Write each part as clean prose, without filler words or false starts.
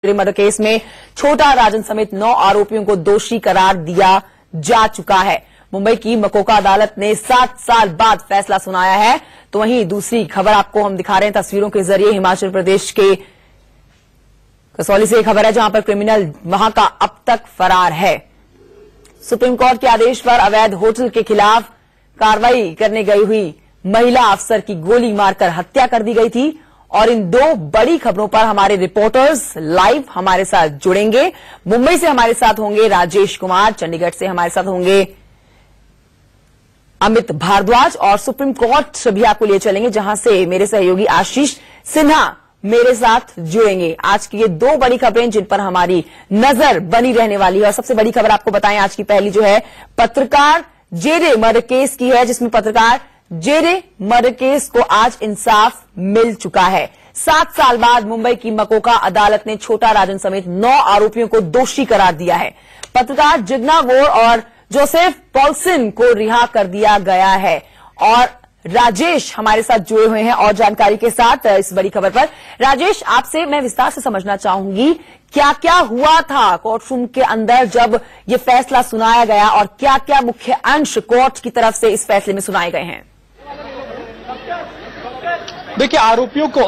Murder case में छोटा राजन समेत 9 आरोपियों को दोषी करार दिया जा चुका है। मुंबई की मकोका अदालत ने 7 साल बाद फैसला सुनाया है। तो वहीं दूसरी खबर आपको हम दिखा रहे हैं तस्वीरों के जरिए। हिमाचल प्रदेश के कसौली से एक खबर है जहां पर क्रिमिनल वहां का अब तक फरार है। सुप्रीम कोर्ट के आदेश पर अवैध होटल के खिलाफ कार्रवाई करने गई हुई महिला अफसर की गोली मारकर हत्या कर दी गई थी। और इन दो बड़ी खबरों पर हमारे रिपोर्टर्स लाइव हमारे साथ जुड़ेंगे। मुंबई से हमारे साथ होंगे राजेश कुमार, चंडीगढ़ से हमारे साथ होंगे अमित भारद्वाज और सुप्रीम कोर्ट भी आपको लिए चलेंगे जहां से मेरे सहयोगी आशीष सिन्हा मेरे साथ जुड़ेंगे। आज की ये दो बड़ी खबरें जिन पर हमारी नजर बनी रहने वाली है। और सबसे बड़ी खबर आपको बताएं, आज की पहली जो है पत्रकार जेरे मर्डर केस की है, जिसमें पत्रकार जेरे मर्डर केस को आज इंसाफ मिल चुका है। 7 साल बाद मुंबई की मकोका अदालत ने छोटा राजन समेत 9 आरोपियों को दोषी करार दिया है। पत्रकार जिग्ना वोर और जोसेफ पॉल्सन को रिहा कर दिया गया है। और राजेश हमारे साथ जुड़े हुए हैं और जानकारी के साथ इस बड़ी खबर पर। राजेश, आपसे मैं विस्तार से समझना चाहूंगी क्या क्या हुआ था कोर्टरूम के अंदर जब ये फैसला सुनाया गया और क्या क्या मुख्य अंश कोर्ट की तरफ से इस फैसले में सुनाए गए हैं। देखिए, आरोपियों को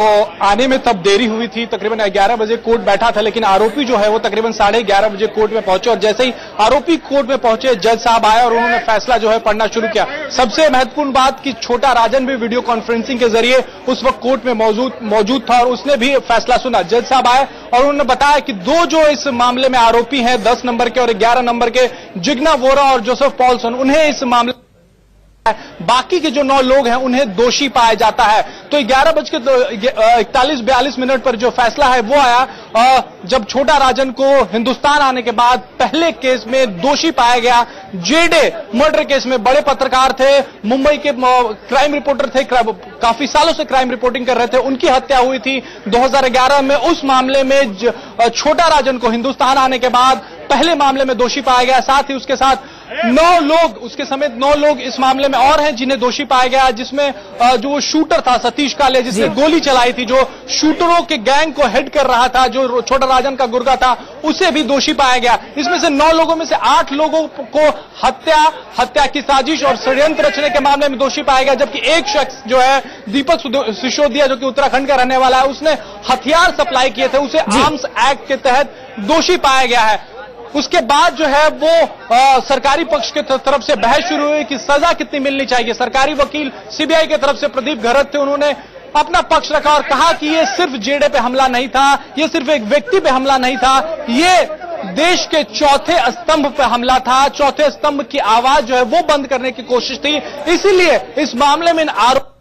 आने में तब देरी हुई थी। तकरीबन 11 बजे कोर्ट बैठा था, लेकिन आरोपी जो है वो तकरीबन 11:30 बजे कोर्ट में पहुंचे। और जैसे ही आरोपी कोर्ट में पहुंचे, जज साहब आए और उन्होंने फैसला जो है पढ़ना शुरू किया। सबसे महत्वपूर्ण बात कि छोटा राजन भी वीडियो कॉन्फ्रेंसिंग के जरिए उस वक्त कोर्ट में मौजूद था और उसने भी फैसला सुना। जज साहब आए और उन्होंने बताया कि दो जो इस मामले में आरोपी हैं, 10 नंबर के और 11 नंबर के, जिग्ना वोरा और जोसेफ पॉल्सन, उन्हें इस मामले बाकी के जो 9 लोग हैं उन्हें दोषी पाया जाता है। तो 11:41 पर जो फैसला है वो आया जब छोटा राजन को हिंदुस्तान आने के बाद पहले केस में दोषी पाया गया। जेडे मर्डर केस में बड़े पत्रकार थे, मुंबई के क्राइम रिपोर्टर थे, काफी सालों से क्राइम रिपोर्टिंग कर रहे थे। उनकी हत्या हुई थी 2011 में। उस मामले में छोटा राजन को हिंदुस्तान आने के बाद पहले मामले में दोषी पाया गया। साथ ही उसके साथ 9 लोग, उसके समेत 9 लोग इस मामले में और हैं जिन्हें दोषी पाया गया, जिसमें जो वो शूटर था सतीश काले, जिसने गोली चलाई थी, जो शूटरों के गैंग को हेड कर रहा था, जो छोटा राजन का गुर्गा था, उसे भी दोषी पाया गया। इसमें से 9 लोगों में से 8 लोगों को हत्या की साजिश और षड्यंत्र रचने के मामले में दोषी पाया गया। जबकि एक शख्स जो है दीपक सिसोदिया, जो कि उत्तराखंड का रहने वाला है, उसने हथियार सप्लाई किए थे, उसे आर्म्स एक्ट के तहत दोषी पाया गया है। उसके बाद जो है वो सरकारी पक्ष के तरफ से बहस शुरू हुई कि सजा कितनी मिलनी चाहिए। सरकारी वकील सीबीआई की तरफ से प्रदीप घरत थे, उन्होंने अपना पक्ष रखा और कहा कि ये सिर्फ जेडे पे हमला नहीं था, ये सिर्फ एक व्यक्ति पे हमला नहीं था, ये देश के चौथे स्तंभ पे हमला था। चौथे स्तंभ की आवाज जो है वो बंद करने की कोशिश थी। इसीलिए इस मामले में इन आरोप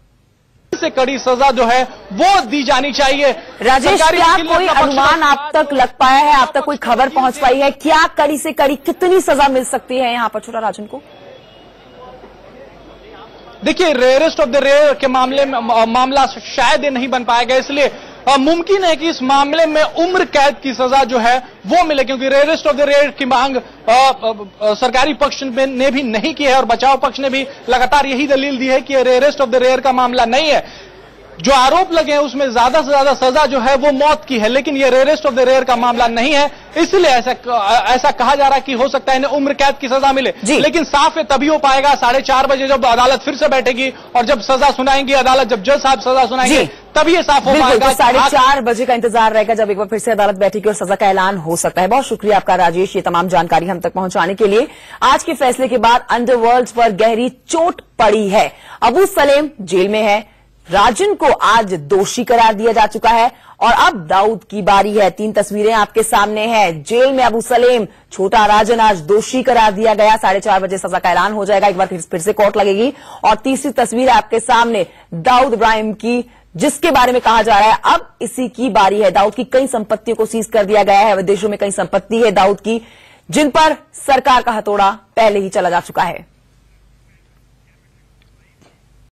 से कड़ी सजा जो है वो दी जानी चाहिए। राजेश, क्या कोई अनुमान आप तक लग पाया है, आप तक कोई खबर पहुंच पाई है, क्या कड़ी से कड़ी कितनी सजा मिल सकती है यहां पर छोटा राजन को? देखिए, रेयरेस्ट ऑफ द रेयर के मामले में मामला शायद ये नहीं बन पाएगा, इसलिए मुमकिन है कि इस मामले में उम्र कैद की सजा जो है वो मिले, क्योंकि रेयरेस्ट ऑफ द रेयर की मांग सरकारी पक्ष ने भी नहीं की है और बचाव पक्ष ने भी लगातार यही दलील दी है कि रेयरेस्ट ऑफ द रेयर का मामला नहीं है। जो आरोप लगे हैं उसमें ज्यादा से ज्यादा सजा जो है वो मौत की है, लेकिन ये रेयरेस्ट ऑफ द रेयर का मामला नहीं है, इसलिए ऐसा कहा जा रहा है कि हो सकता है इन्हें उम्र कैद की सजा मिले। लेकिन साफ है तभी हो पाएगा 4:30 बजे जब अदालत फिर से बैठेगी और जब सजा सुनाएंगी अदालत, जब जज साहब सजा सुनाएंगे तभी ये साफ हो पाएगा। 4:30 बजे का इंतजार रहेगा जब एक बार फिर से अदालत बैठेगी और सजा का ऐलान हो सकता है। बहुत शुक्रिया आपका राजेश, ये तमाम जानकारी हम तक पहुंचाने के लिए। आज के फैसले के बाद अंडरवर्ल्ड पर गहरी चोट पड़ी है। अबू सलेम जेल में है, राजन को आज दोषी करार दिया जा चुका है और अब दाऊद की बारी है। 3 तस्वीरें आपके सामने हैं। जेल में अबू सलेम, छोटा राजन आज दोषी करार दिया गया। 4:30 बजे सजा का ऐलान हो जाएगा, एक बार फिर से कोर्ट लगेगी। और तीसरी तस्वीर आपके सामने दाऊद इब्राहिम की, जिसके बारे में कहा जा रहा है अब इसी की बारी है। दाऊद की कई संपत्तियों को सीज कर दिया गया है, विदेशों में कई संपत्ति है दाऊद की, जिन पर सरकार का हथौड़ा पहले ही चला जा चुका है।